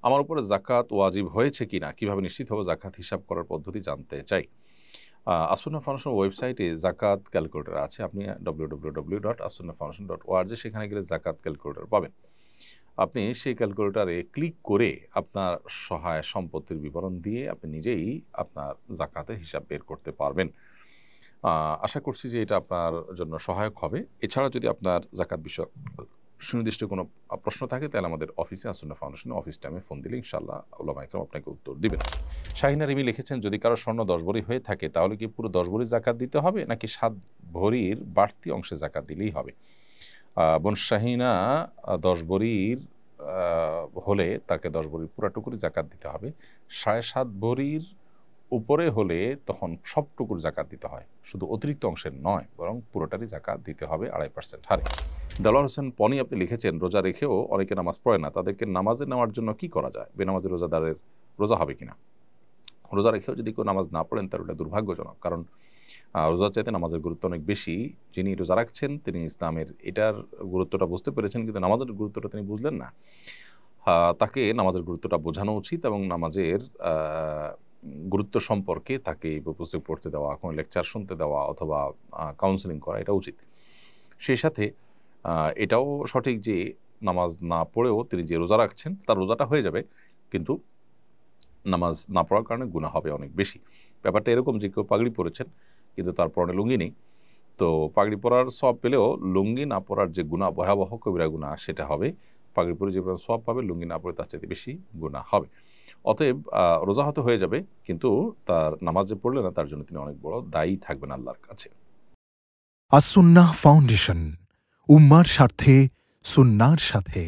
আমার উপরে জাকাত ওয়াজিব হয়েছে কিনা, কিভাবে নিশ্চিত হবো জাকাত হিসাব করার পদ্ধতি জানতে চাই। আসুন্নাহ ফাউন্ডেশন ওয়েবসাইটে জাকাত ক্যালকুলেটর আছে। আপনি www.asunnahfoundation.org সেখানে গেলে জাকাত ক্যালকুলেটর পাবেন। আপনি সেই ক্যালকুলেটরে ক্লিক করে আপনার সহায় সম্পত্তির বিবরণ দিয়ে আপনি নিজেই আপনার জাকাতের হিসাব বের করতে পারবেন। আশা করছি যে এটা আপনার জন্য সহায়ক হবে। এছাড়া যদি আপনার জাকাত বিষয়ক সুনির্দিষ্ট কোনো প্রশ্ন থাকে তাহলে আমাদের অফিসে আসুন্নাহ ফাউন্ডেশনে অফিস টাইমে ফোন দিলে ইনশাআল্লাহ উলামা ইকরাম আপনাকে উত্তর দিবেন। শাহিনা রিমি লিখেছেন, যদি কারো স্বর্ণ 10 ভরি হয়ে থাকে তাহলে কি পুরো 10 ভরি জাকাত দিতে হবে নাকি 7 ভরির বাড়তি অংশে জাকাত দিলেই হবে? বোন শাহিনা 10 ভরির হলে তাকে 10 ভরির পুরাটুকুরি জাকাত দিতে হবে। 7.5 ভরির উপরে হলে তখন সবটুকুর জাকাত দিতে হয়, শুধু অতিরিক্ত অংশের নয়, বরং পুরোটারই জাকাত দিতে হবে 2.5% হারে। দেলোয়ার হোসেন পনি আপনি লিখেছেন, রোজা রেখেও অনেকে নামাজ পড়ে না, তাদেরকে নামাজে নেওয়ার জন্য কি করা যায়? বেনামাজি রোজাদারের রোজা হবে কিনা? রোজা রেখেও যদি কেউ নামাজ না পড়েন তার ওটা দুর্ভাগ্যজনক, কারণ রোজার চাইতে নামাজের গুরুত্ব অনেক বেশি। যিনি রোজা রাখছেন তিনি ইসলামের এটার গুরুত্বটা বুঝতে পেরেছেন, কিন্তু নামাজের গুরুত্বটা তিনি বুঝলেন না। তাকে নামাজের গুরুত্বটা বোঝানো উচিত এবং নামাজের গুরুত্ব সম্পর্কে তাকে পুস্তক পড়তে দেওয়া, কোনো লেকচার শুনতে দেওয়া অথবা কাউন্সেলিং করা, এটা উচিত। সেই সাথে এটাও সঠিক যে নামাজ না পড়েও তিনি যে রোজা রাখছেন তার রোজাটা হয়ে যাবে, কিন্তু নামাজ না পড়ার কারণে গুনাহ হবে অনেক বেশি। ব্যাপারটা এরকম যে কেউ পাগড়ি পরেছেন কিন্তু তার পরনে লুঙ্গি নেই, তো পাগড়ি পরার সওয়াব পেলেও লুঙ্গি না পরার যে গুনাহ, ভয়াবহ কবিরা গুনাহ, সেটা হবে। পাগড়ি পরে যে সওয়াব পাবে, লুঙ্গি না পরে তার চাইতে বেশি গুনাহ হবে। অতএব রোজা হতে হয়ে যাবে, কিন্তু তার নামাজ যে পড়লে না তার জন্য তিনি অনেক বড় দায়ী থাকবেন আল্লাহর কাছে। আসুন্নাহ ফাউন্ডেশন, উম্মার স্বার্থে সুন্নাহর সাথে।